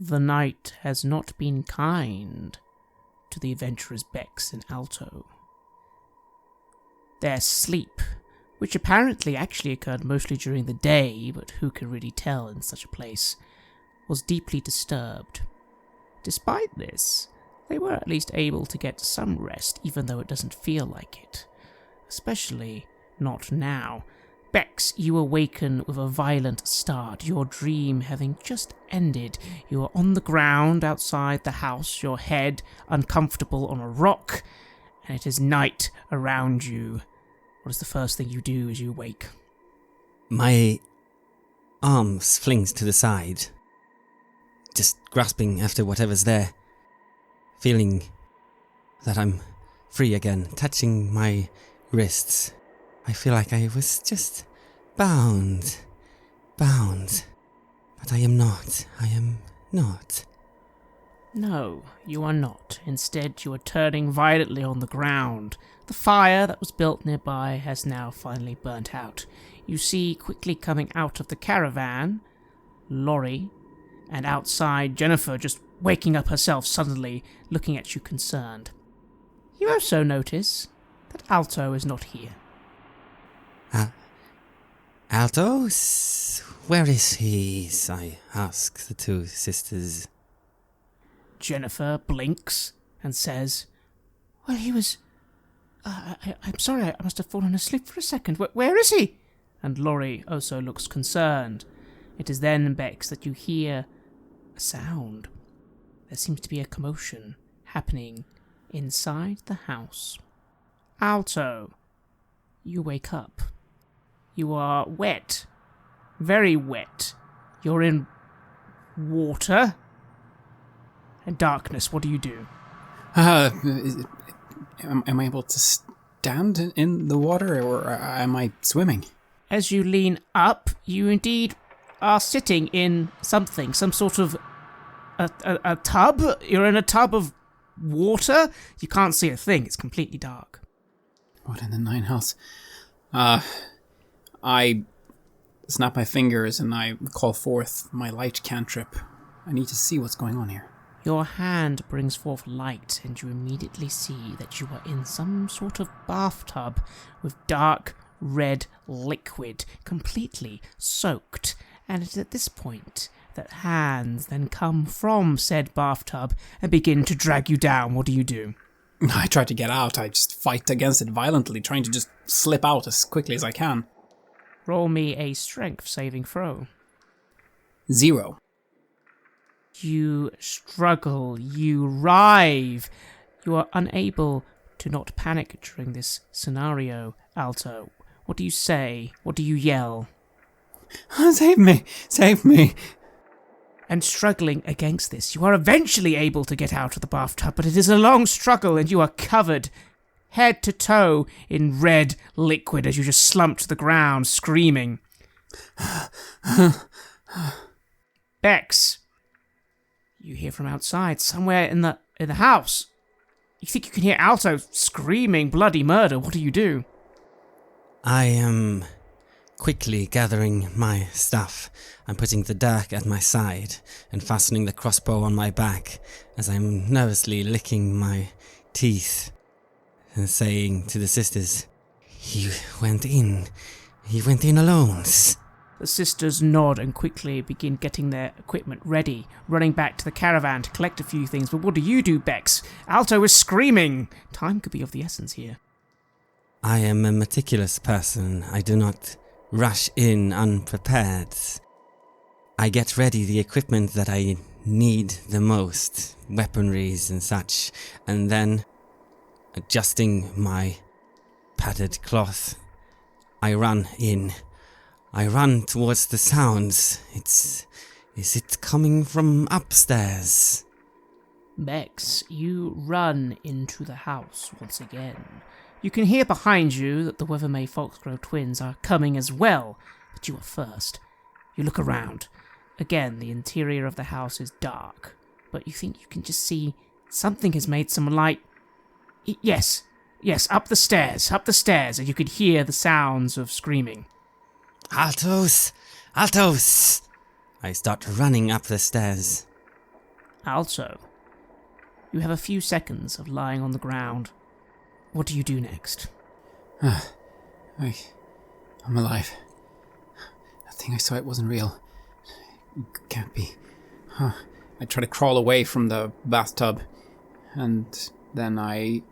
The night has not been kind to the adventurers Bex and Alto. Their sleep, which apparently actually occurred mostly during the day, but who can really tell in such a place, was deeply disturbed. Despite this, they were at least able to get some rest, even though it doesn't feel like it. Especially not now. Bex, you awaken with a violent start, your dream having just ended. You are on the ground outside the house, your head uncomfortable on a rock, and it is night around you. What is the first thing you do as you awake? My arms flings to the side, just grasping after whatever's there, feeling that I'm free again, touching my wrists. I feel like I was just bound, but I am not. No, you are not. Instead, you are turning violently on the ground. The fire that was built nearby has now finally burnt out. You see quickly coming out of the caravan, Laurie, and outside Jennifer just waking up herself suddenly, looking at you concerned. You also notice that Alto is not here. Alto? Where is he? I ask the two sisters. Jennifer blinks and says, "Well, he was... I'm sorry, I must have fallen asleep for a second. Where is he?" And Laurie also looks concerned. It is then, Bex, that you hear a sound. There seems to be a commotion happening inside the house. Alto, you wake up. You are wet. Very wet. You're in water and darkness. What do you do? Am I able to stand in the water, or am I swimming? As you lean up, you indeed are sitting in something, some sort of a tub. You're in a tub of water. You can't see a thing. It's completely dark. What in the nine hells? I snap my fingers and I call forth my light cantrip. I need to see what's going on here. Your hand brings forth light, and you immediately see that you are in some sort of bathtub with dark red liquid, completely soaked. And it is at this point that hands then come from said bathtub and begin to drag you down. What do you do? I try to get out. I just fight against it violently, trying to just slip out as quickly as I can. Roll me a strength saving throw. 0. You struggle, you writhe. You are unable to not panic during this scenario, Alto. What do you say? What do you yell? Save me! Save me! And struggling against this, you are eventually able to get out of the bathtub, but it is a long struggle and you are covered head to toe in red liquid as you just slump to the ground, screaming. Bex, you hear from outside, somewhere in the house. You think you can hear Alto screaming bloody murder. What do you do? I am quickly gathering my stuff. I'm putting the dirk at my side and fastening the crossbow on my back as I'm nervously licking my teeth and saying to the sisters, He went in alone. The sisters nod and quickly begin getting their equipment ready, running back to the caravan to collect a few things. But what do you do, Bex? Alto is screaming. Time could be of the essence here. I am a meticulous person. I do not rush in unprepared. I get ready the equipment that I need the most, weaponries and such, and then, adjusting my padded cloth, I run in. I run towards the sounds. Is it coming from upstairs? Bex, you run into the house once again. You can hear behind you that the Weathermay Foxgrove twins are coming as well, but you are first. You look around. Again, the interior of the house is dark, but you think you can just see something has made some light. Yes, up the stairs, and you could hear the sounds of screaming. Altos! I start running up the stairs. Alto, you have a few seconds of lying on the ground. What do you do next? I'm alive. That thing I saw, it wasn't real. It can't be. I try to crawl away from the bathtub, and then I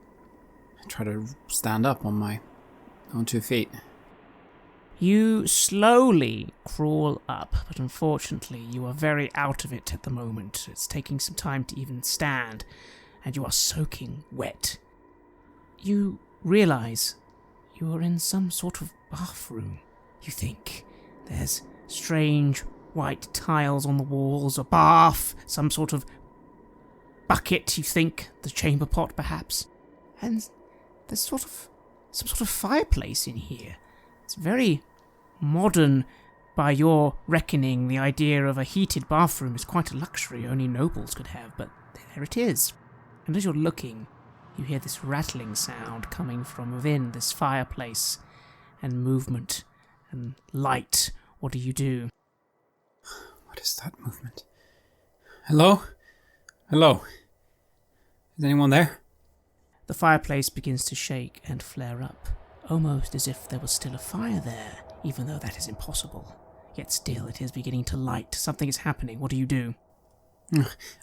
try to stand up on my own 2 feet. You slowly crawl up, but unfortunately you are very out of it at the moment. It's taking some time to even stand, and you are soaking wet. You realize you are in some sort of bathroom, you think. There's strange white tiles on the walls, a bath, some sort of bucket, you think, the chamber pot perhaps. And there's some sort of fireplace in here. It's very modern by your reckoning. The idea of a heated bathroom is quite a luxury only nobles could have, but there it is. And as you're looking, you hear this rattling sound coming from within this fireplace, and movement and light. What do? What is that movement? Hello? Hello? Is anyone there? The fireplace begins to shake and flare up, almost as if there was still a fire there, even though that is impossible. Yet still it is beginning to light. Something is happening. What do?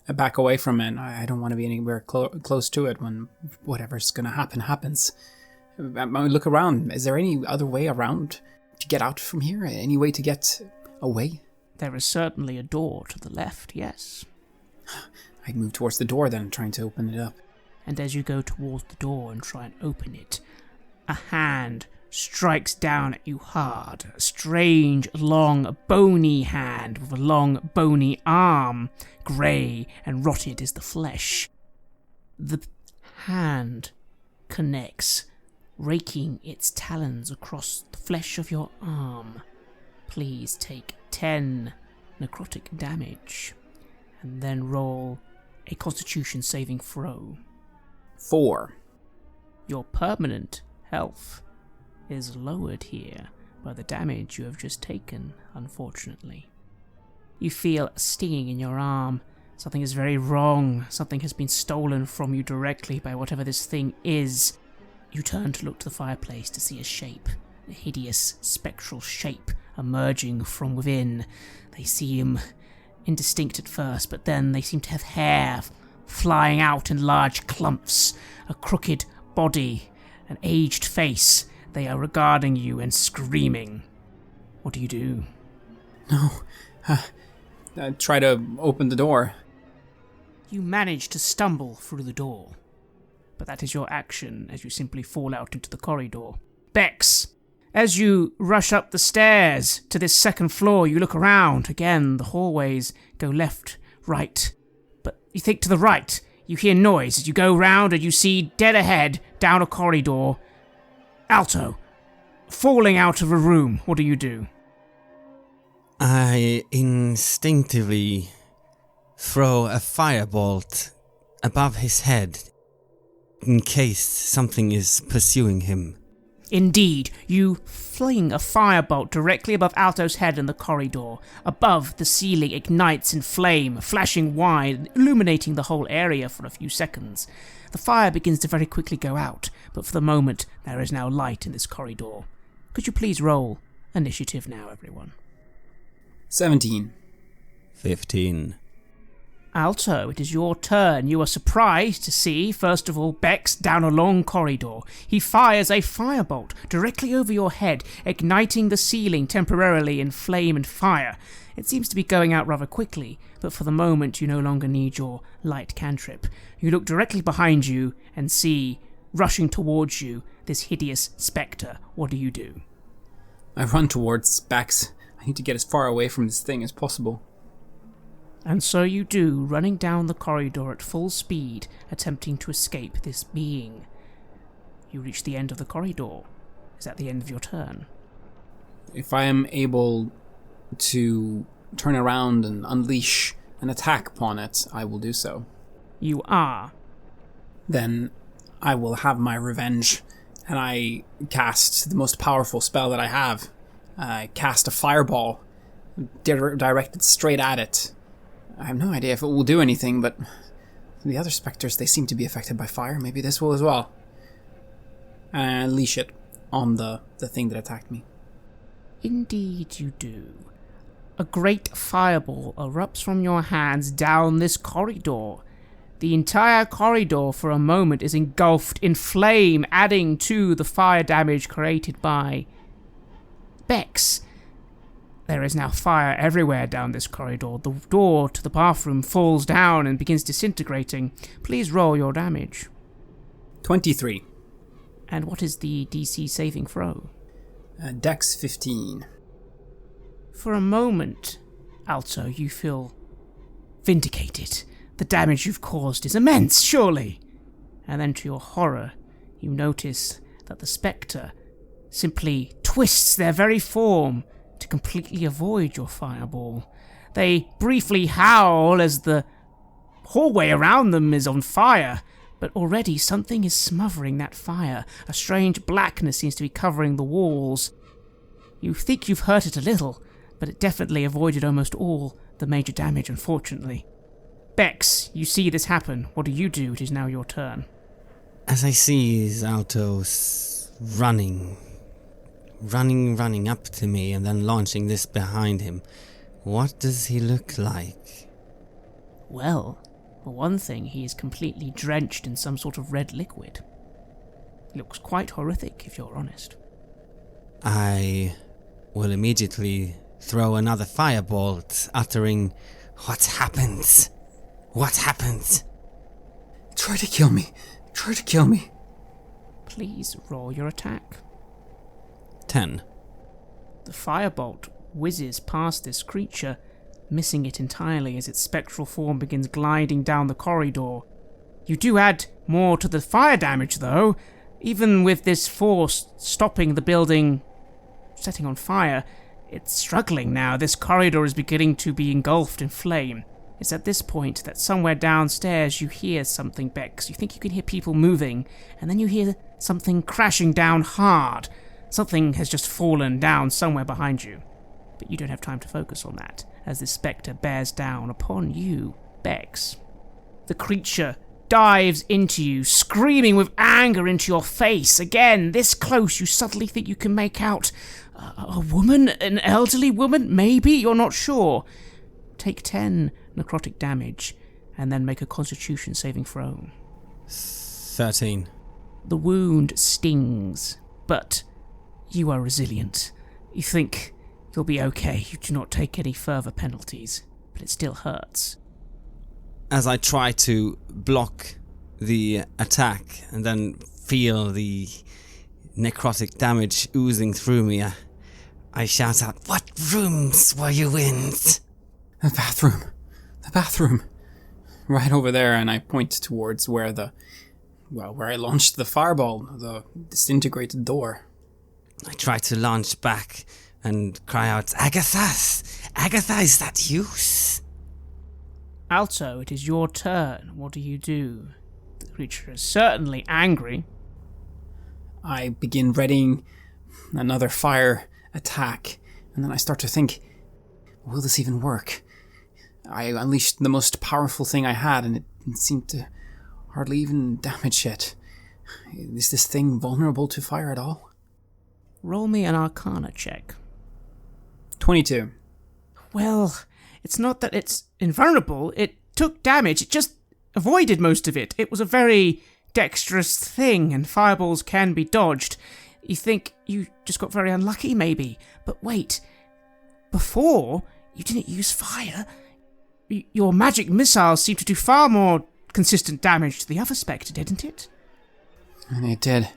I back away from it. I don't want to be anywhere close to it when whatever's going to happen happens. I look around. Is there any other way around to get out from here? Any way to get away? There is certainly a door to the left, yes. I move towards the door then, trying to open it up. And as you go towards the door and try and open it, a hand strikes down at you hard. A strange, long, bony hand with a long, bony arm. Grey and rotted is the flesh. The hand connects, raking its talons across the flesh of your arm. Please take 10 necrotic damage, and then roll a Constitution saving throw. 4. Your permanent health is lowered here by the damage you have just taken, unfortunately. You feel a stinging in your arm. Something is very wrong. Something has been stolen from you directly by whatever this thing is. You turn to look to the fireplace to see a shape, a hideous spectral shape emerging from within. They seem indistinct at first, but then they seem to have hair flying out in large clumps, a crooked body, an aged face. They are regarding you and screaming. What do? No. I try to open the door. You manage to stumble through the door, but that is your action as you simply fall out into the corridor. Bex, as you rush up the stairs to this second floor, you look around. Again, the hallways go left, right, but you think to the right. You hear noise as you go round and you see dead ahead, down a corridor, Alto, falling out of a room. What do? I instinctively throw a firebolt above his head in case something is pursuing him. Indeed, you fling a firebolt directly above Alto's head in the corridor. Above, the ceiling ignites in flame, flashing wide, illuminating the whole area for a few seconds. The fire begins to very quickly go out, but for the moment there is now light in this corridor. Could you please roll initiative now, everyone? 17. 15. Alto, it is your turn. You are surprised to see, first of all, Bex down a long corridor. He fires a firebolt directly over your head, igniting the ceiling temporarily in flame and fire. It seems to be going out rather quickly, but for the moment you no longer need your light cantrip. You look directly behind you and see, rushing towards you, this hideous spectre. What do? I run towards Bex. I need to get as far away from this thing as possible. And so you do, running down the corridor at full speed, attempting to escape this being. You reach the end of the corridor. Is that the end of your turn? If I am able to turn around and unleash an attack upon it, I will do so. You are. Then I will have my revenge, and I cast the most powerful spell that I have. I cast a fireball directed straight at it. I have no idea if it will do anything, but the other spectres, they seem to be affected by fire. Maybe this will as well. And unleash it on the thing that attacked me. Indeed you do. A great fireball erupts from your hands down this corridor. The entire corridor for a moment is engulfed in flame, adding to the fire damage created by Bex. There is now fire everywhere down this corridor. The door to the bathroom falls down and begins disintegrating. Please roll your damage. 23. And what is the DC saving throw? Dex 15. For a moment, Alto, you feel vindicated. The damage you've caused is immense, surely. And then to your horror, you notice that the spectre simply twists their very form to completely avoid your fireball. They briefly howl as the hallway around them is on fire, but already something is smothering that fire. A strange blackness seems to be covering the walls. You think you've hurt it a little, but it definitely avoided almost all the major damage, unfortunately. Bex, you see this happen. What do you do? It is now your turn. As I see Altos running up to me and then launching this behind him, what does he look like? Well, for one thing, he is completely drenched in some sort of red liquid. He looks quite horrific, if you're honest. I will immediately throw another firebolt, uttering, "What happened? What happened?" Try to kill me. Try to kill me. Please roll your attack. 10. The firebolt whizzes past this creature, missing it entirely as its spectral form begins gliding down the corridor. You do add more to the fire damage, though. Even with this force stopping the building, setting on fire, it's struggling now. This corridor is beginning to be engulfed in flame. It's at this point that somewhere downstairs you hear something, Bex. You think you can hear people moving, and then you hear something crashing down hard. Something has just fallen down somewhere behind you. But you don't have time to focus on that, as this spectre bears down upon you, Bex. The creature dives into you, screaming with anger into your face. Again, this close, you suddenly think you can make out a woman, an elderly woman, maybe? You're not sure. Take 10 necrotic damage, and then make a constitution saving throw. 13. The wound stings, but you are resilient. You think you'll be okay. You do not take any further penalties, but it still hurts. As I try to block the attack and then feel the necrotic damage oozing through me, I shout out, "What rooms were you in?" The bathroom. The bathroom. Right over there, and I point towards where where I launched the fireball, the disintegrated door. I try to launch back and cry out, "Agatha! Agatha, is that you?" Alto, it is your turn. What do you do? The creature is certainly angry. I begin readying another fire attack, and then I start to think, will this even work? I unleashed the most powerful thing I had, and it seemed to hardly even damage it. Is this thing vulnerable to fire at all? Roll me an Arcana check. 22. Well, it's not that it's invulnerable. It took damage. It just avoided most of it. It was a very dexterous thing, and fireballs can be dodged. You think you just got very unlucky, maybe. But wait. Before, you didn't use fire. Your magic missiles seemed to do far more consistent damage to the other spectre, didn't it? And it did.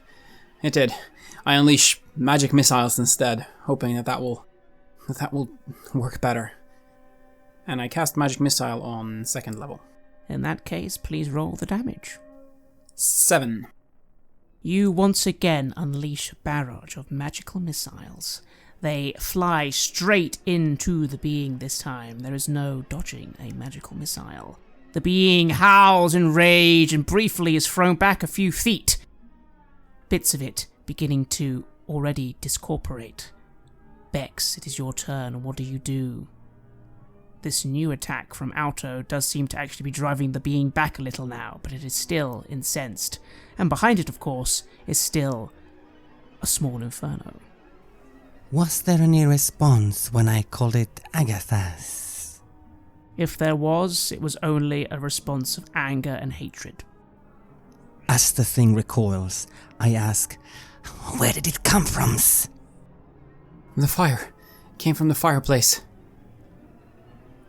It did. I unleash magic missiles instead, hoping that will work better. And I cast magic missile on 2nd level. In that case, please roll the damage. 7. You once again unleash a barrage of magical missiles. They fly straight into the being this time. There is no dodging a magical missile. The being howls in rage and briefly is thrown back a few feet. Bits of it beginning to already discorporate. Bex, it is your turn. What do you do? This new attack from Alto does seem to actually be driving the being back a little now, but it is still incensed. And behind it, of course, is still a small inferno. Was there any response when I called it Agathas? If there was, it was only a response of anger and hatred. As the thing recoils, I ask, where did it come from? The fire. It came from the fireplace.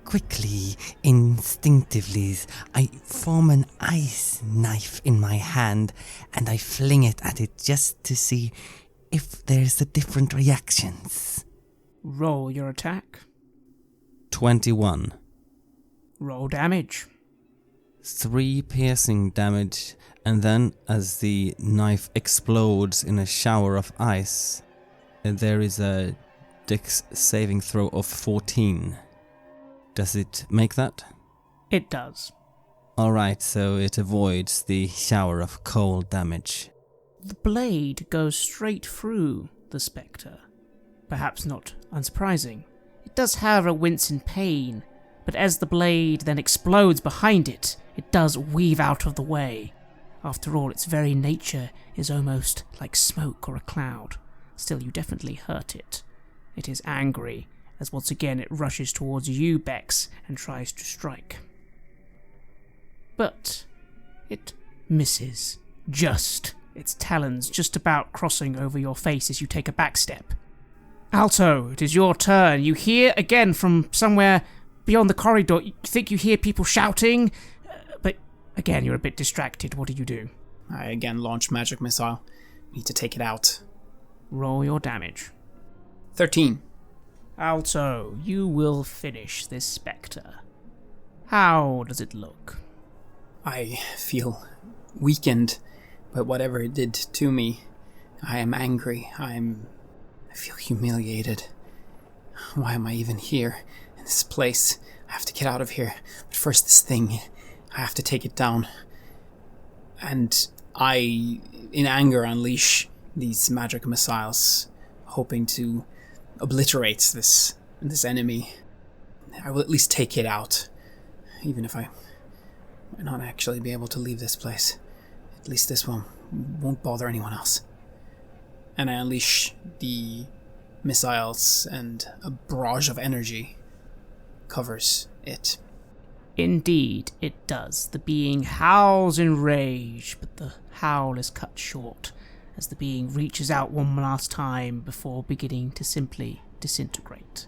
Quickly, instinctively, I form an ice knife in my hand and I fling it at it just to see if there's a different reactions. Roll your attack. 21. Roll damage. 3 piercing damage, and then as the knife explodes in a shower of ice, there is a Dex saving throw of 14. Does it make that? It does. Alright, so it avoids the shower of cold damage. The blade goes straight through the spectre. Perhaps not unsurprising. It does, however, wince in pain, but as the blade then explodes behind it, it does weave out of the way. After all, its very nature is almost like smoke or a cloud. Still, you definitely hurt it. It is angry, as once again it rushes towards you, Bex, and tries to strike. But it misses. Just. Its talons just about crossing over your face as you take a back step. Alto, it is your turn. You hear again from somewhere beyond the corridor. You think you hear people shouting, but again you're a bit distracted. What do? I again launch magic missile. Need to take it out. Roll your damage. 13. Alto, you will finish this spectre. How does it look? I feel weakened by whatever it did to me. I am angry. I feel humiliated. Why am I even here? In this place? I have to get out of here. But first this thing. I have to take it down. And I, in anger, unleash these magic missiles, hoping to obliterate this enemy. I will at least take it out. Even if I might not actually be able to leave this place. At least this one won't bother anyone else. And I unleash the missiles, and a barrage of energy covers it. Indeed, it does. The being howls in rage, but the howl is cut short as the being reaches out one last time before beginning to simply disintegrate.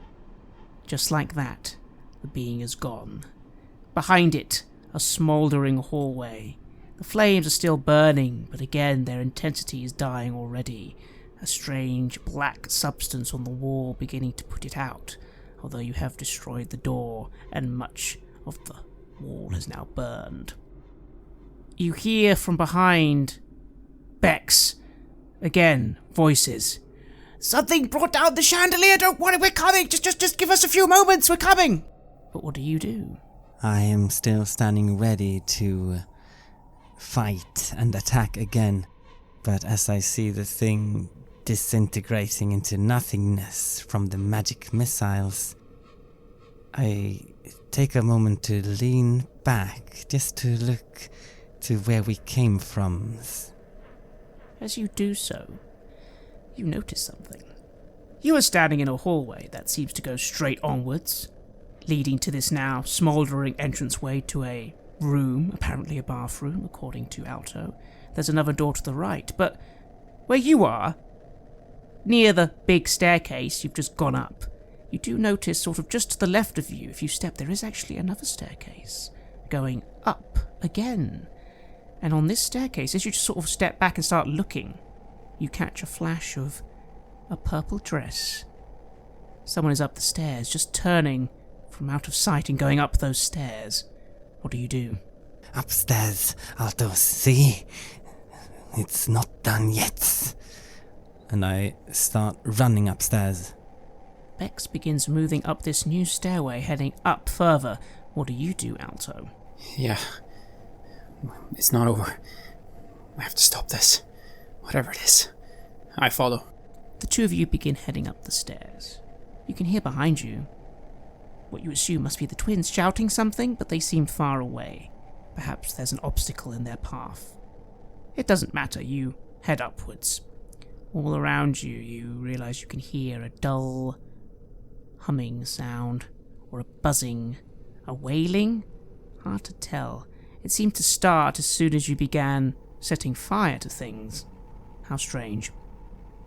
Just like that, the being is gone. Behind it, a smouldering hallway. The flames are still burning, but again their intensity is dying already. A strange black substance on the wall beginning to put it out, although you have destroyed the door and much of the wall is now burned. You hear from behind Bex. Again, voices. Something brought down the chandelier, don't worry, we're coming, just give us a few moments, we're coming. But what do? I am still standing ready to fight and attack again, but as I see the thing disintegrating into nothingness from the magic missiles, I take a moment to lean back just to look to where we came from. As you do so, you notice something. You are standing in a hallway that seems to go straight onwards, leading to this now smouldering entranceway to a room, apparently a bathroom, according to Alto. There's another door to the right, but where you are, near the big staircase you've just gone up, you do notice sort of just to the left of you, if you step, there is actually another staircase going up again. And on this staircase, as you just sort of step back and start looking, you catch a flash of a purple dress. Someone is up the stairs, just turning from out of sight and going up those stairs. What do? Upstairs, Alto, see? It's not done yet. And I start running upstairs. Bex begins moving up this new stairway, heading up further. What do, Alto? Yeah. It's not over. I have to stop this. Whatever it is. I follow. The two of you begin heading up the stairs. You can hear behind you what you assume must be the twins shouting something, but they seem far away. Perhaps there's an obstacle in their path. It doesn't matter, you head upwards. All around you, you realise you can hear a dull humming sound, or a buzzing, a wailing? Hard to tell. It seemed to start as soon as you began setting fire to things. How strange.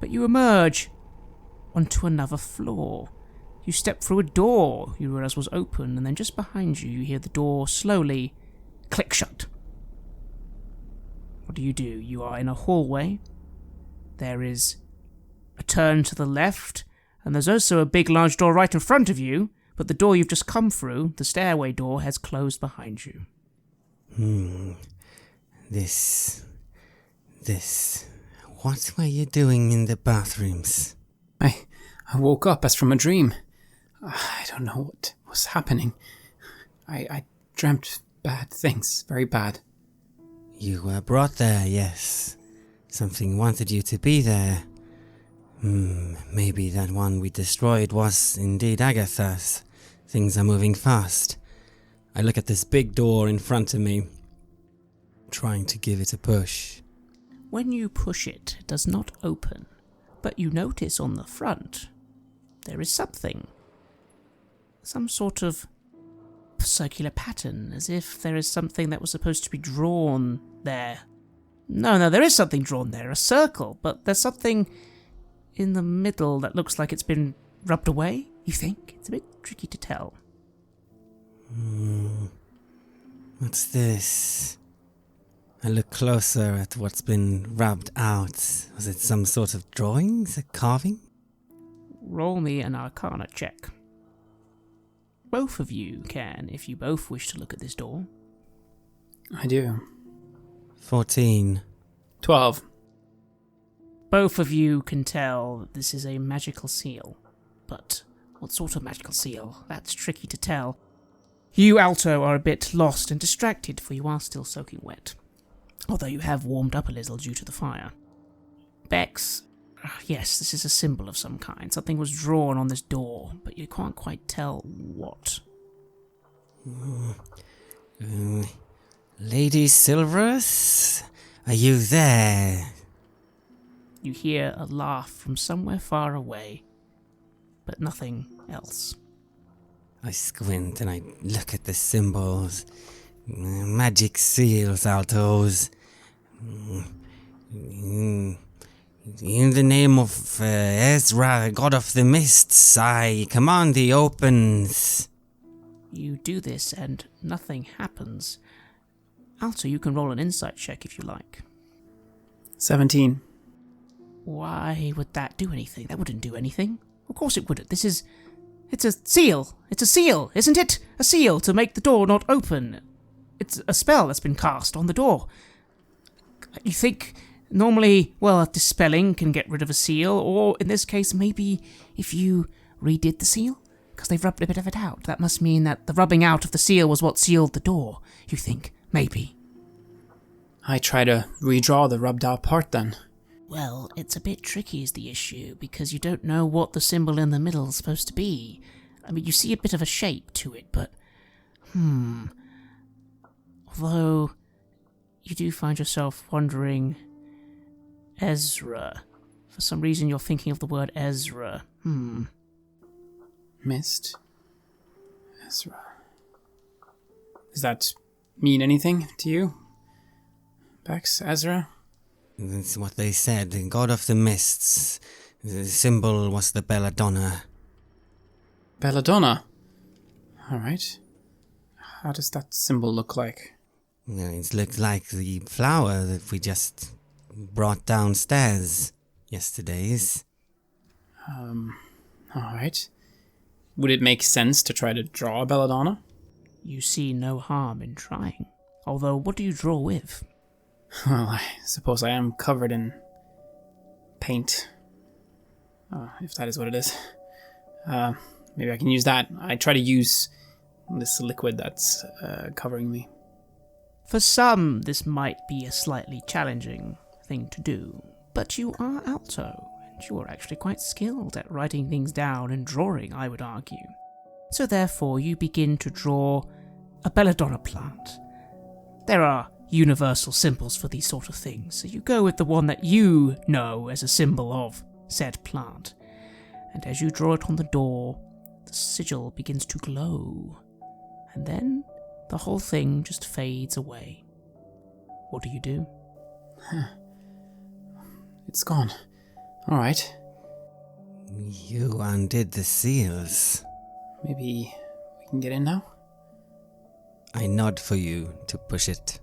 But you emerge onto another floor. You step through a door you realise was open, and then just behind you, you hear the door slowly click shut. What do? You are in a hallway. There is a turn to the left, and there's also a big large door right in front of you, but the door you've just come through, the stairway door, has closed behind you. This... What were you doing in the bathrooms? I woke up as from a dream. I don't know what was happening. I dreamt bad things, very bad. You were brought there, yes. Something wanted you to be there. Maybe that one we destroyed was indeed Agatha's. Things are moving fast. I look at this big door in front of me, trying to give it a push. When you push it, it does not open, but you notice on the front there is something. Some sort of circular pattern, as if there is something that was supposed to be drawn there. No, there is something drawn there, a circle, but there's something in the middle that looks like it's been rubbed away, you think? It's a bit tricky to tell. What's this? I look closer at what's been rubbed out. Was it some sort of drawings, a carving? Roll me an Arcana check. Both of you can, if you both wish to look at this door. I do. 14. 12. Both of you can tell this is a magical seal. But what sort of magical seal? That's tricky to tell. You, Alto, are a bit lost and distracted, for you are still soaking wet. Although you have warmed up a little due to the fire. Bex, yes, this is a symbol of some kind. Something was drawn on this door, but you can't quite tell what. Lady Silverus? Are you there? You hear a laugh from somewhere far away, but nothing else. I squint and I look at the symbols. Magic seals, Altos. In the name of Ezra, god of the mists, I command the opens. You do this and nothing happens. Alto, you can roll an insight check if you like. 17. Why would that do anything? That wouldn't do anything. Of course it wouldn't. It's a seal. It's a seal, isn't it? A seal to make the door not open. It's a spell that's been cast on the door. You think normally, well, dispelling can get rid of a seal, or in this case, maybe if you redid the seal? Because they've rubbed a bit of it out. That must mean that the rubbing out of the seal was what sealed the door, you think? Maybe. I try to redraw the rubbed out part then. Well, it's a bit tricky is the issue, because you don't know what the symbol in the middle is supposed to be. I mean, you see a bit of a shape to it, but... Although, you do find yourself wondering... Ezra. For some reason you're thinking of the word Ezra. Mist. Ezra. Does that mean anything to you? Bex, Ezra? That's what they said, the god of the mists. The symbol was the belladonna. Belladonna? Alright. How does that symbol look like? It looked like the flower that we just brought downstairs yesterday's. Alright. Would it make sense to try to draw a belladonna? You see no harm in trying. Although, what do you draw with? Well, I suppose I am covered in paint. If that is what it is. Maybe I can use that. I try to use this liquid that's covering me. For some, this might be a slightly challenging thing to do, but you are Alto, and you are actually quite skilled at writing things down and drawing, I would argue. So therefore you begin to draw a belladonna plant. There are universal symbols for these sort of things, so you go with the one that you know as a symbol of said plant. And as you draw it on the door, the sigil begins to glow, and then the whole thing just fades away. What do you do? It's gone. Alright. You undid the seals. Maybe we can get in now? I nod for you to push it.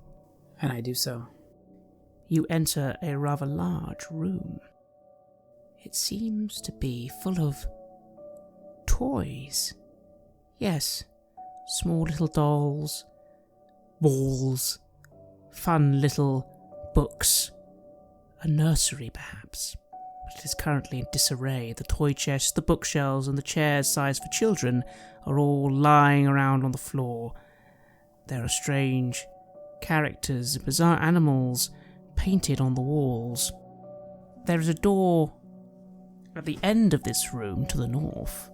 And I do so. You enter a rather large room. It seems to be full of toys. Yes, small little dolls, balls, fun little books, a nursery perhaps, but it is currently in disarray. The toy chests, the bookshelves, and the chairs sized for children are all lying around on the floor. There are strange characters, bizarre animals painted on the walls. There is a door at the end of this room to the north,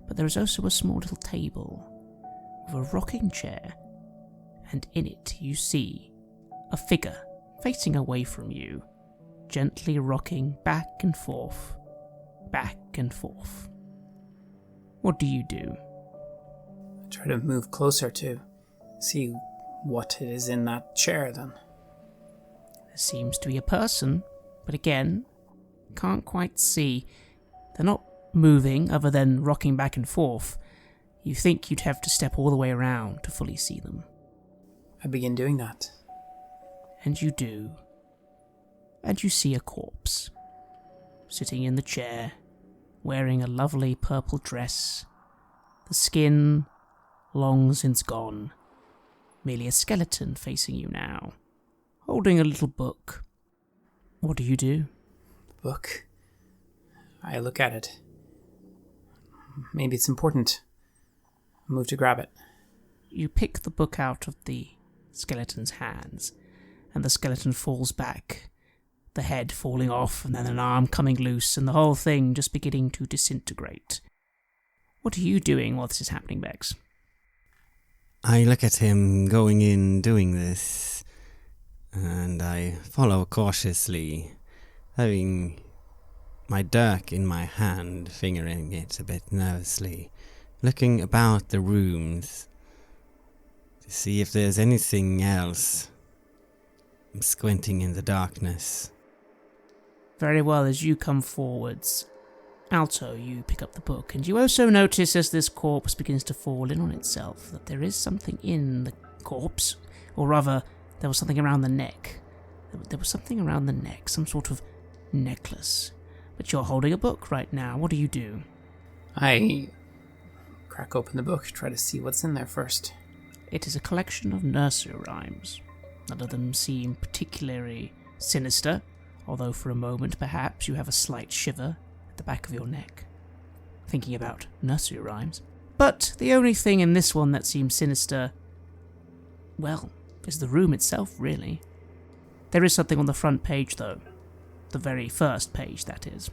but there is also a small little table with a rocking chair, and in it you see a figure facing away from you, gently rocking back and forth, back and forth. What do you do? I try to move closer to see what it is in that chair then. There seems to be a person, but again, can't quite see. They're not moving other than rocking back and forth. You think you'd have to step all the way around to fully see them. I begin doing that. And you do. And you see a corpse, sitting in the chair, wearing a lovely purple dress, the skin long since gone, merely a skeleton facing you now, holding a little book. What do you do? Book. I look at it. Maybe it's important. I move to grab it. You pick the book out of the skeleton's hands, and the skeleton falls back, the head falling off, and then an arm coming loose, and the whole thing just beginning to disintegrate. What are you doing while this is happening, Bex? I look at him going in doing this, and I follow cautiously, having my dirk in my hand, fingering it a bit nervously, looking about the rooms to see if there's anything else. I'm squinting in the darkness. Very well, as you come forwards, Alto, you pick up the book, and you also notice as this corpse begins to fall in on itself that there is something in the corpse, or rather, there was something around the neck. There was something around the neck, some sort of necklace. But you're holding a book right now. What do you do? I crack open the book, try to see what's in there first. It is a collection of nursery rhymes. None of them seem particularly sinister, although for a moment perhaps you have a slight shiver at the back of your neck, thinking about nursery rhymes. But the only thing in this one that seems sinister, well, is the room itself, really. There is something on the front page, though. The very first page, that is.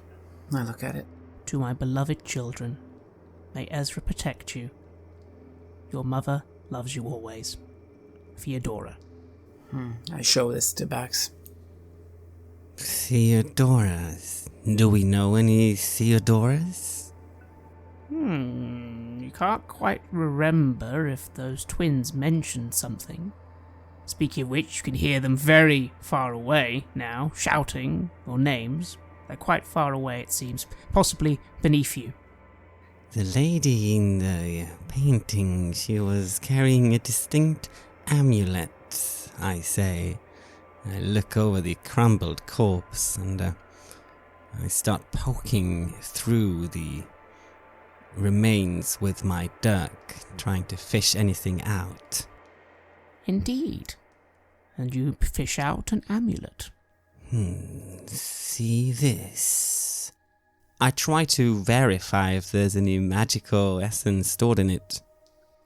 I look at it. To my beloved children, may Ezra protect you. Your mother loves you always. Theodora. I show this to Bax. Theodoras. Do we know any Theodoras? You can't quite remember if those twins mentioned something. Speaking of which, you can hear them very far away now, shouting your names. They're quite far away, it seems, possibly beneath you. The lady in the painting, she was carrying a distinct amulet, I say. I look over the crumbled corpse and I start poking through the remains with my dirk, trying to fish anything out. Indeed. And you fish out an amulet. See this? I try to verify if there's any magical essence stored in it.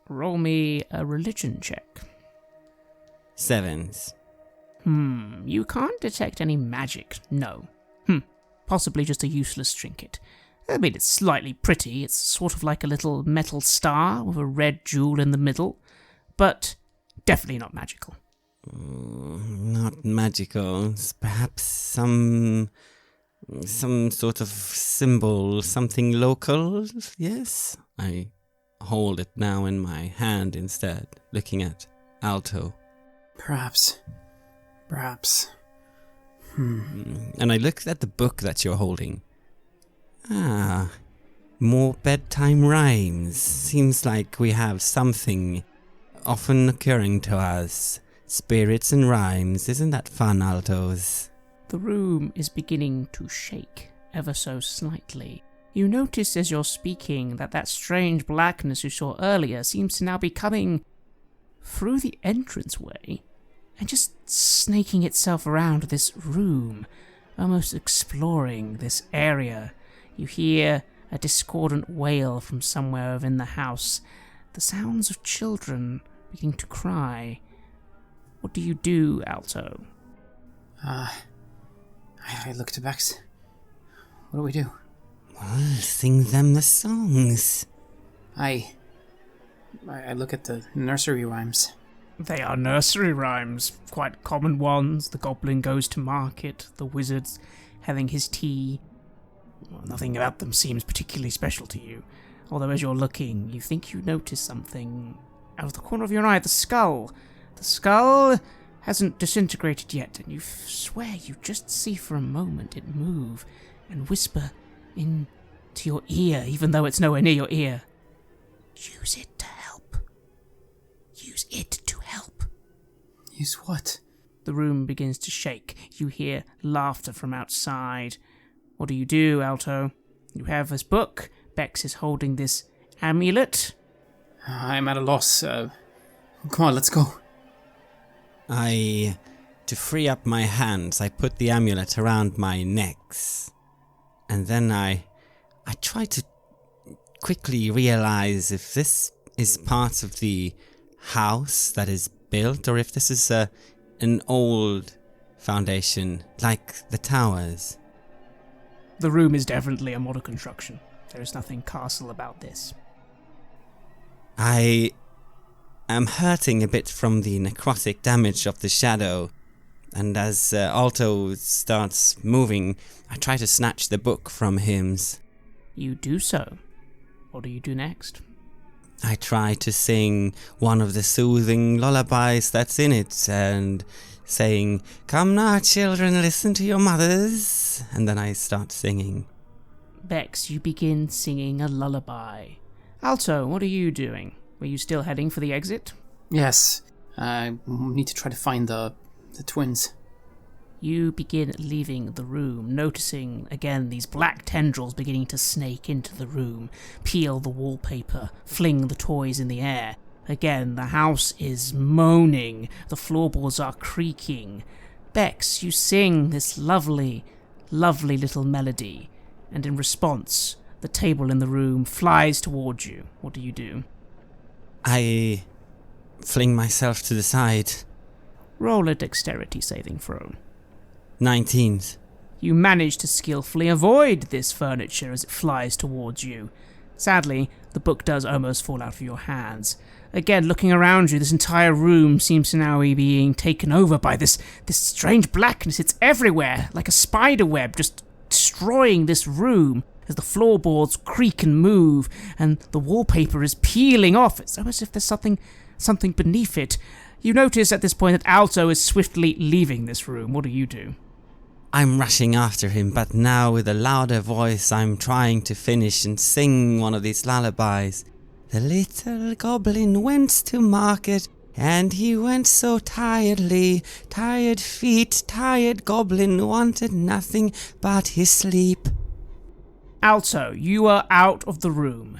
Roll me a religion check. 7s. You can't detect any magic, no. Possibly just a useless trinket. I mean, it's slightly pretty. It's sort of like a little metal star with a red jewel in the middle, but definitely not magical. Not magical. Perhaps some sort of symbol, something local, yes? I hold it now in my hand instead, looking at Alto. Perhaps. And I look at the book that you're holding. More bedtime rhymes. Seems like we have something often occurring to us. Spirits and rhymes. Isn't that fun, Altos? The room is beginning to shake, ever so slightly. You notice as you're speaking that strange blackness you saw earlier seems to now be coming through the entranceway and just snaking itself around this room, almost exploring this area. You hear a discordant wail from somewhere within the house, the sounds of children beginning to cry. What do you do, Alto? I look to Bex. What do we do? Well, sing them the songs. I look at the nursery rhymes. They are nursery rhymes, quite common ones. The goblin goes to market, the wizard's having his tea. Well, nothing about them seems particularly special to you. Although as you're looking, you think you notice something out of the corner of your eye. The skull. The skull hasn't disintegrated yet, and you swear you just see for a moment it move and whisper into your ear, even though it's nowhere near your ear. Use it to help. Use it to help. Use what? The room begins to shake. You hear laughter from outside. What do you do, Alto? You have this book. Bex is holding this amulet. I'm at a loss. Come on, let's go. To free up my hands, I put the amulet around my necks. And then I try to quickly realize if this is part of the house that is built, or if this is an old foundation, like the towers. The room is definitely a modern construction. There is nothing castle about this. I am hurting a bit from the necrotic damage of the shadow, and as Alto starts moving, I try to snatch the book from him. You do so. What do you do next? I try to sing one of the soothing lullabies that's in it, and saying, "Come now, children, listen to your mothers," and then I start singing. Bex, you begin singing a lullaby. Alto, what are you doing? Were you still heading for the exit? Yes. I need to try to find the twins. You begin leaving the room, noticing again these black tendrils beginning to snake into the room, peel the wallpaper, fling the toys in the air. Again, the house is moaning, the floorboards are creaking. Bex, you sing this lovely, lovely little melody, and in response, the table in the room flies towards you. What do you do? I fling myself to the side. Roll a dexterity saving throw. 19. You manage to skillfully avoid this furniture as it flies towards you. Sadly, the book does almost fall out of your hands. Again, looking around you, this entire room seems to now be being taken over by this strange blackness. It's everywhere, like a spider web, just destroying this room as the floorboards creak and move, and the wallpaper is peeling off. It's almost as if there's something beneath it. You notice at this point that Alto is swiftly leaving this room. What do you do? I'm rushing after him, but now with a louder voice I'm trying to finish and sing one of these lullabies. The little goblin went to market, and he went so tiredly. Tired feet, tired goblin wanted nothing but his sleep. Alto, you are out of the room.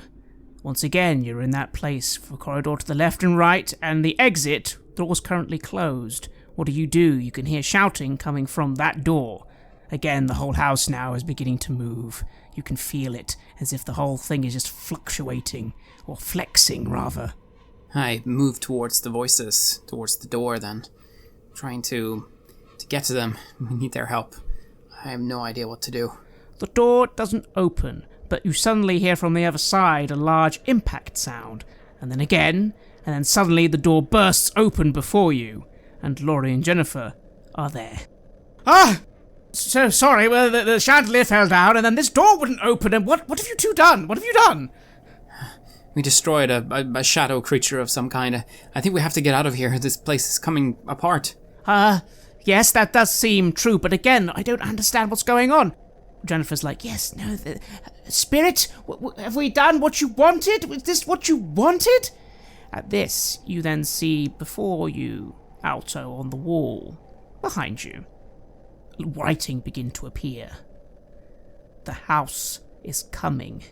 Once again, you're in that place for corridor to the left and right, and the exit door's currently closed. What do? You can hear shouting coming from that door. Again, the whole house now is beginning to move. You can feel it, as if the whole thing is just fluctuating, or flexing, rather. I move towards the voices, towards the door then, trying to get to them. We need their help. I have no idea what to do. The door doesn't open, but you suddenly hear from the other side a large impact sound, and then again, and then suddenly the door bursts open before you, and Laurie and Jennifer are there. Ah! So sorry, well, the chandelier fell down, and then this door wouldn't open, and what have you two done? What have you done? We destroyed a shadow creature of some kind. I think we have to get out of here. This place is coming apart. Yes, that does seem true, but again, I don't understand what's going on. Jennifer's like, yes, no, Spirit, have we done what you wanted? Was this what you wanted? At this, you then see before you, Alto, on the wall, behind you, writing begin to appear. The house is coming.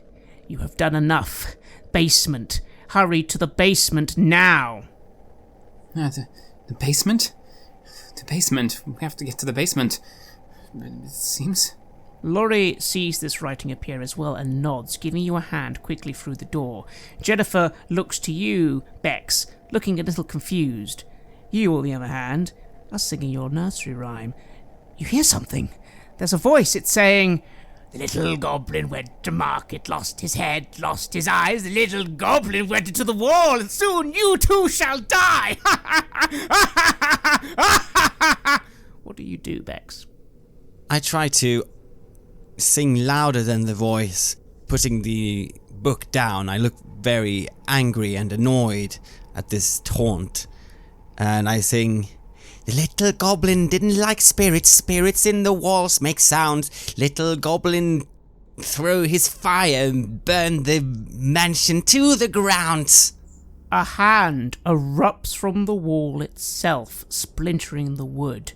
You have done enough. Basement. Hurry to the basement now. The basement? The basement. We have to get to the basement. It seems. Laurie sees this writing appear as well and nods, giving you a hand quickly through the door. Jennifer looks to you, Bex, looking a little confused. You, on the other hand, are singing your nursery rhyme. You hear something. There's a voice. It's saying, "The little goblin went to market, lost his head, lost his eyes. The little goblin went into the wall, and soon you too shall die." What do you do, Bex? I try to sing louder than the voice, putting the book down. I look very angry and annoyed at this taunt, and I sing, "The little goblin didn't like spirits. Spirits in the walls make sounds. Little goblin threw his fire and burned the mansion to the ground." A hand erupts from the wall itself, splintering the wood.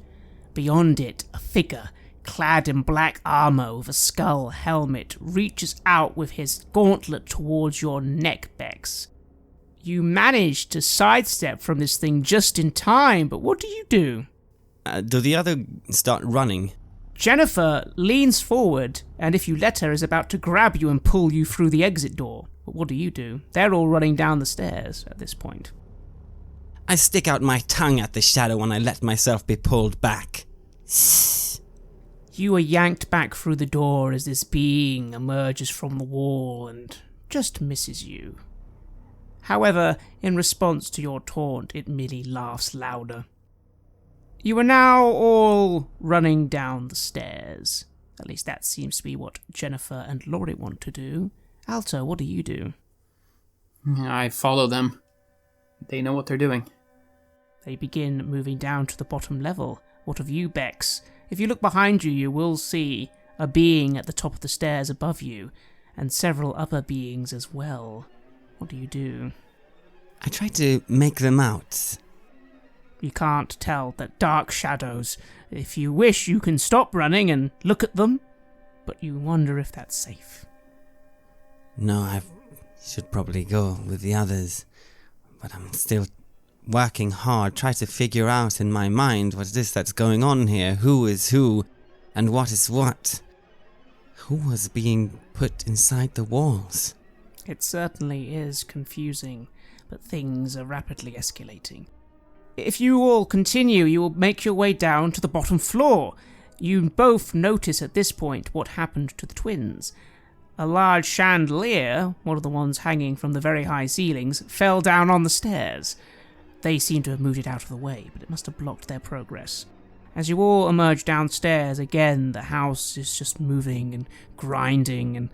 Beyond it, a figure, clad in black armor with a skull helmet, reaches out with his gauntlet towards your neck, Bex. You manage to sidestep from this thing just in time, but what do you do? Do the other start running? Jennifer leans forward, and if you let her, is about to grab you and pull you through the exit door. But what do you do? They're all running down the stairs at this point. I stick out my tongue at the shadow and I let myself be pulled back. You are yanked back through the door as this being emerges from the wall and just misses you. However, in response to your taunt, it merely laughs louder. You are now all running down the stairs. At least that seems to be what Jennifer and Laurie want to do. Alto, what do you do? I follow them. They know what they're doing. They begin moving down to the bottom level. What of you, Bex? If you look behind you, you will see a being at the top of the stairs above you, and several other beings as well. What do you do? I try to make them out. You can't tell. That dark shadows. If you wish, you can stop running and look at them, but you wonder if that's safe. No, I should probably go with the others, but I'm still working hard, try to figure out in my mind what it is that's going on here, who is who, and what is what. Who was being put inside the walls? It certainly is confusing, but things are rapidly escalating. If you all continue, you will make your way down to the bottom floor. You both notice at this point what happened to the twins. A large chandelier, one of the ones hanging from the very high ceilings, fell down on the stairs. They seem to have moved it out of the way, but it must have blocked their progress. As you all emerge downstairs, again, the house is just moving and grinding, and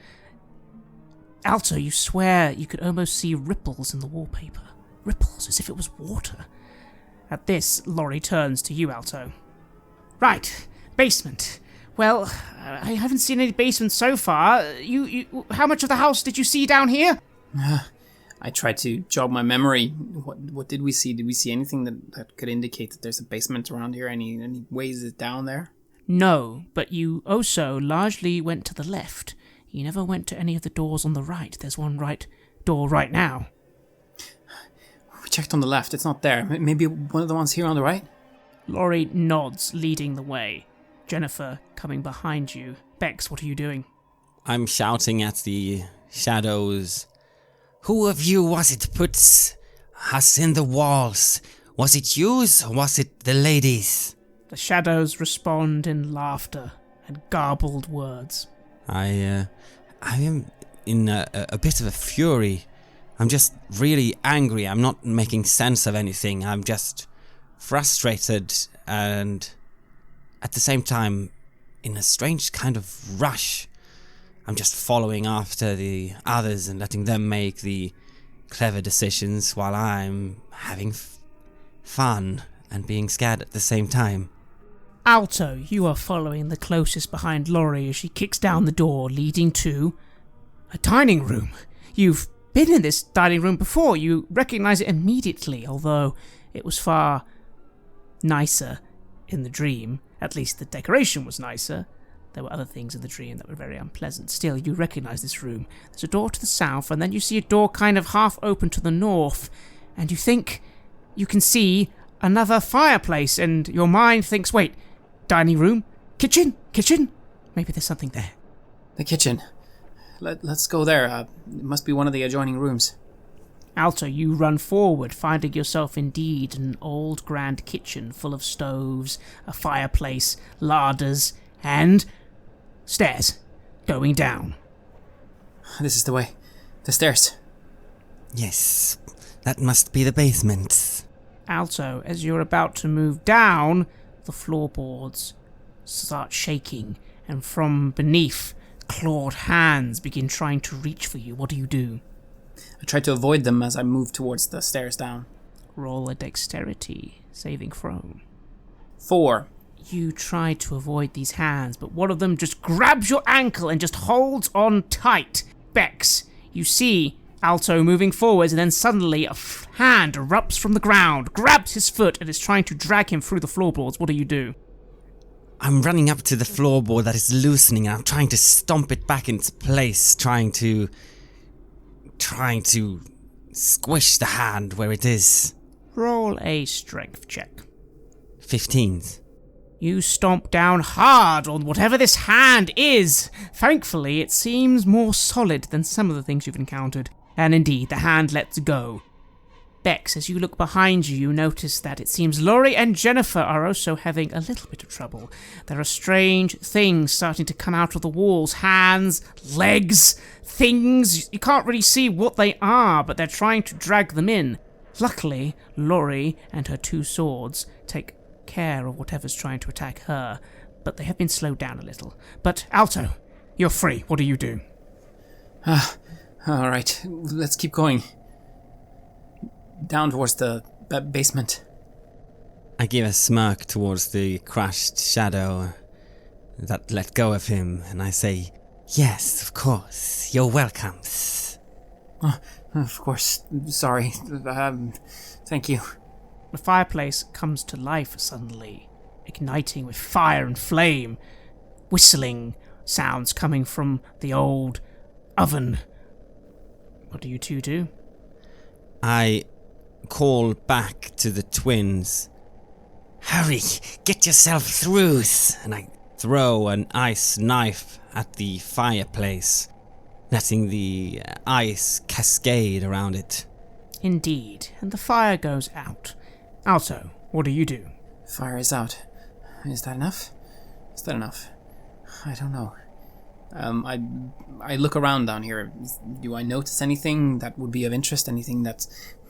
Alto, you swear you could almost see ripples in the wallpaper. Ripples, as if it was water. At this, Laurie turns to you, Alto. Right, basement. Well, I haven't seen any basements so far. How much of the house did you see down here? I tried to jog my memory. What did we see? Did we see anything that could indicate that there's a basement around here? Any ways it's down there? No, but you also largely went to the left. You never went to any of the doors on the right. There's one door right now. We checked on the left. It's not there. Maybe one of the ones here on the right? Laurie nods, leading the way. Jennifer coming behind you. Bex, what are you doing? I'm shouting at the shadows. Who of you was it put us in the walls? Was it yous or was it the ladies? The shadows respond in laughter and garbled words. I am in a bit of a fury. I'm just really angry. I'm not making sense of anything. I'm just frustrated and at the same time in a strange kind of rush. I'm just following after the others and letting them make the clever decisions while I'm having fun and being scared at the same time. Alto, you are following the closest behind Laurie as she kicks down the door leading to a dining room. You've been in this dining room before. You recognize it immediately, although it was far nicer in the dream. At least the decoration was nicer. There were other things in the dream that were very unpleasant. Still, you recognize this room. There's a door to the south, and then you see a door kind of half open to the north, and you think you can see another fireplace, and your mind thinks, wait, dining room? Kitchen? Maybe there's something there. The kitchen. Let's go there. It must be one of the adjoining rooms. Alto, you run forward, finding yourself indeed in an old grand kitchen full of stoves, a fireplace, larders, and stairs going down. This is the way. The stairs. Yes, that must be the basement. Alto, as you're about to move down, the floorboards start shaking, and from beneath, clawed hands begin trying to reach for you. What do? I try to avoid them as I move towards the stairs down. Roll a dexterity saving throw. 4. You try to avoid these hands, but one of them just grabs your ankle and just holds on tight. Bex, you see Alto moving forwards, and then suddenly a hand erupts from the ground, grabs his foot, and is trying to drag him through the floorboards. What do? I'm running up to the floorboard that is loosening, and I'm trying to stomp it back into place, trying to squish the hand where it is. Roll a strength check. 15. You stomp down hard on whatever this hand is. Thankfully, it seems more solid than some of the things you've encountered. And indeed, the hand lets go. Bex, as you look behind you, you notice that it seems Laurie and Jennifer are also having a little bit of trouble. There are strange things starting to come out of the walls. Hands, legs, things. You can't really see what they are, but they're trying to drag them in. Luckily, Laurie and her 2 swords take care of whatever's trying to attack her, but they have been slowed down a little. But Alto, you're free. What do? Alright, let's keep going. Down towards the basement. I give a smirk towards the crushed shadow that let go of him, and I say, yes, of course, you're welcome. Of course, sorry. Thank you. The fireplace comes to life suddenly, igniting with fire and flame, whistling sounds coming from the old oven. What do you two do? I call back to the twins. Hurry, get yourself through! And I throw an ice knife at the fireplace, letting the ice cascade around it. Indeed, and the fire goes out. Alto, what do? Fire is out. Is that enough? I don't know. I look around down here. Do I notice anything that would be of interest? Anything that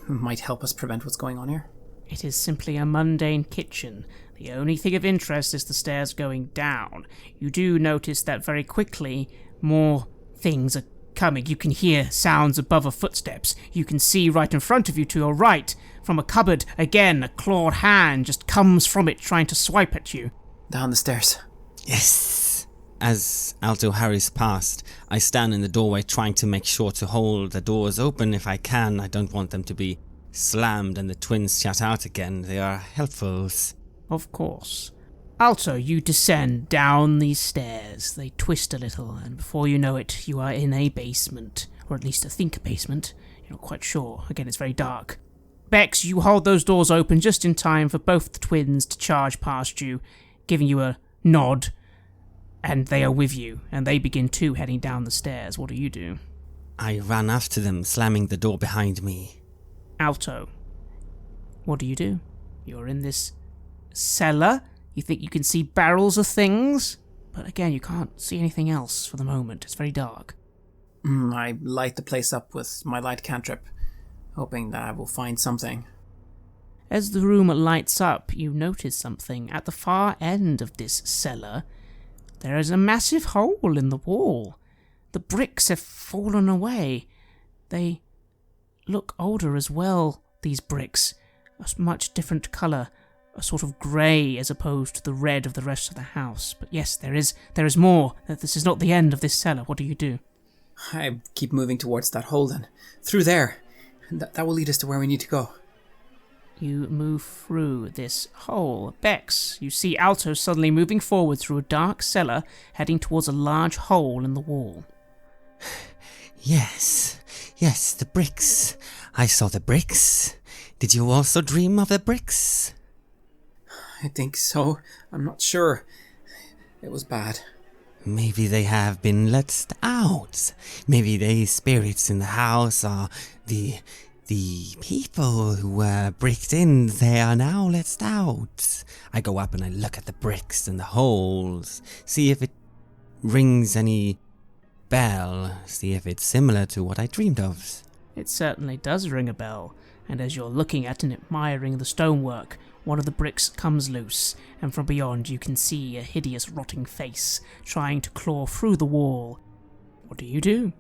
might help us prevent what's going on here? It is simply a mundane kitchen. The only thing of interest is the stairs going down. You do notice that very quickly more things are coming. You can hear sounds above of footsteps. You can see right in front of you to your right, from a cupboard, again, a clawed hand just comes from it trying to swipe at you. Down the stairs. Yes! As Alto hurries past, I stand in the doorway trying to make sure to hold the doors open if I can. I don't want them to be slammed and the twins shut out again. They are helpful. Of course. Alto, you descend down these stairs. They twist a little, and before you know it, you are in a basement. Or at least I think a basement. You're not quite sure. Again, it's very dark. Bex, you hold those doors open just in time for both the twins to charge past you, giving you a nod. And they are with you, and they begin too heading down the stairs. What do? I run after them, slamming the door behind me. Alto, what do? You're in this cellar. You think you can see barrels of things, but again, you can't see anything else for the moment. It's very dark. I light the place up with my light cantrip, hoping that I will find something. As the room lights up, you notice something. At the far end of this cellar, there is a massive hole in the wall. The bricks have fallen away. They look older as well, these bricks. A much different colour, a sort of grey as opposed to the red of the rest of the house. But yes, there is more. This is not the end of this cellar. What do you do? I keep moving towards that hole then. Through there. That will lead us to where we need to go. You move through this hole. Bex, you see Alto suddenly moving forward through a dark cellar, heading towards a large hole in the wall. Yes, the bricks. I saw the bricks. Did you also dream of the bricks? I think so. I'm not sure. It was bad. Maybe they have been let out. Maybe the spirits in the house are the people who were bricked in. They are now let out. I go up and I look at the bricks and the holes, see if it rings any bell, see if it's similar to what I dreamed of. It certainly does ring a bell, and as you're looking at and admiring the stonework, one of the bricks comes loose, and from beyond you can see a hideous rotting face trying to claw through the wall. What do?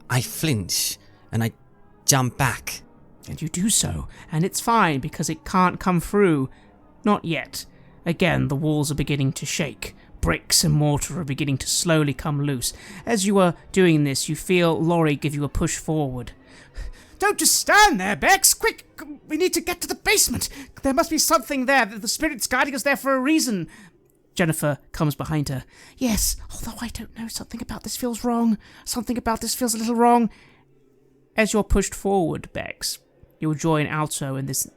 I flinch, and I jump back. And you do so, and it's fine because it can't come through. Not yet. Again, the walls are beginning to shake. Bricks and mortar are beginning to slowly come loose. As you are doing this, you feel Laurie give you a push forward. Don't just stand there, Bex! Quick! We need to get to the basement! There must be something there. The spirit's guiding us there for a reason. Jennifer comes behind her. Yes, although I don't know, something about this feels wrong. Something about this feels a little wrong. As you're pushed forward, Bex, you'll join Alto in this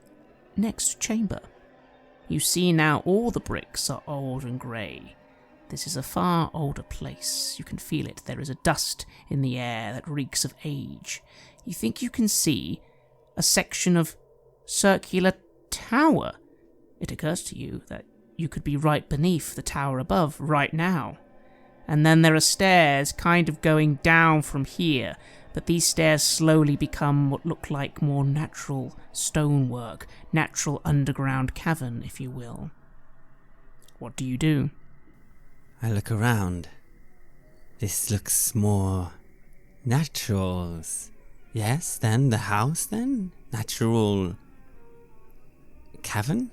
next chamber. You see now all the bricks are old and grey. This is a far older place. You can feel it. There is a dust in the air that reeks of age. You think you can see a section of circular tower. It occurs to you that you could be right beneath the tower above right now. And then there are stairs kind of going down from here, but these stairs slowly become what look like more natural stonework, natural underground cavern, if you will. What do? I look around. This looks more natural. Yes, then the house then? Natural cavern?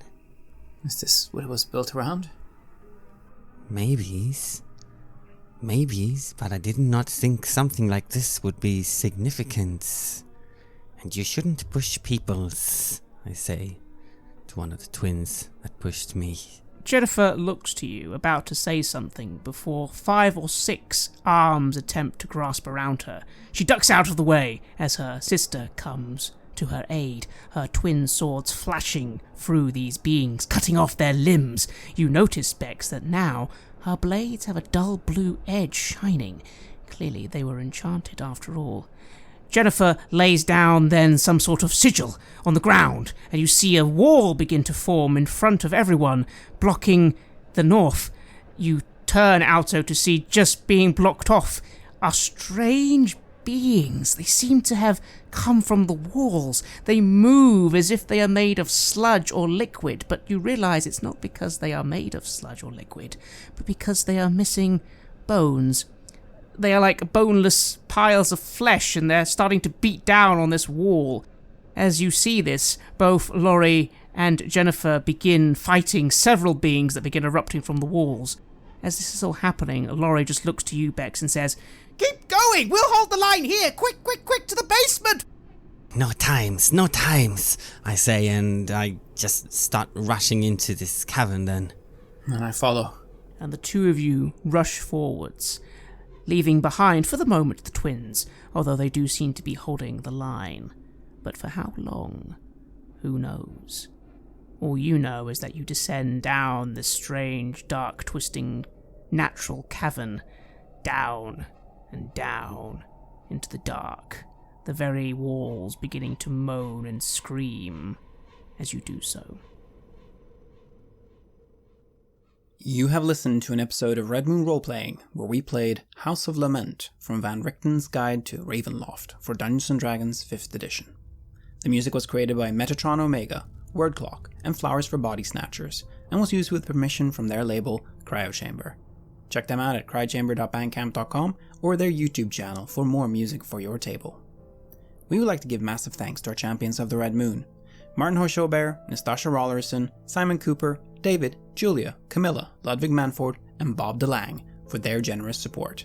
Is this what it was built around? Maybes, but I did not think something like this would be significant. And you shouldn't push peoples, I say, to one of the twins that pushed me. Jennifer looks to you, about to say something, before 5 or 6 arms attempt to grasp around her. She ducks out of the way as her sister comes to her aid, her twin swords flashing through these beings, cutting off their limbs. You notice, Bex, that now her blades have a dull blue edge shining. Clearly they were enchanted after all. Jennifer lays down then some sort of sigil on the ground, and you see a wall begin to form in front of everyone, blocking the north. You turn, Alto, to see just being blocked off are strange beings. They seem to have come from the walls. They move as if they are made of sludge or liquid, but you realize it's not because they are made of sludge or liquid, but because they are missing bones. They are like boneless piles of flesh, and they're starting to beat down on this wall. As you see this, both Laurie and Jennifer begin fighting several beings that begin erupting from the walls. As this is all happening, Laurie just looks to you, Bex, and says, "Keep going! We'll hold the line here! Quick, quick, quick, to the basement!" No times, I say, and I just start rushing into this cavern then. And I follow. And the two of you rush forwards, leaving behind for the moment the twins, although they do seem to be holding the line. But for how long? Who knows? All you know is that you descend down this strange, dark, twisting, natural cavern, down and down into the dark, the very walls beginning to moan and scream as you do so. You have listened to an episode of Red Moon Roleplaying, where we played House of Lament from Van Richten's Guide to Ravenloft for Dungeons & Dragons 5th edition. The music was created by Metatron Omega, Wordclock, and Flowers for Body Snatchers, and was used with permission from their label, Cryochamber. Check them out at cryochamber.bandcamp.com or their YouTube channel for more music for your table. We would like to give massive thanks to our champions of the Red Moon, Martin Heuschober, Nastasia Raulerson, Simon Cooper, David, Julia, Camilla, Ludwig Manford, and Bob Lange for their generous support.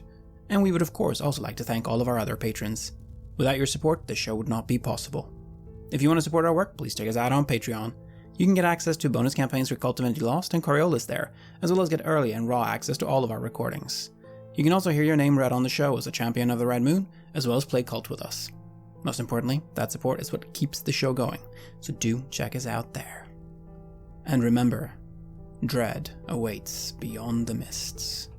And we would of course also like to thank all of our other patrons. Without your support, the show would not be possible. If you want to support our work, please check us out on Patreon. You can get access to bonus campaigns for Cult of Divinity Lost and Coriolis there, as well as get early and raw access to all of our recordings. You can also hear your name read on the show as a champion of the Red Moon, as well as play Cult with us. Most importantly, that support is what keeps the show going, so do check us out there. And remember, dread awaits beyond the mists.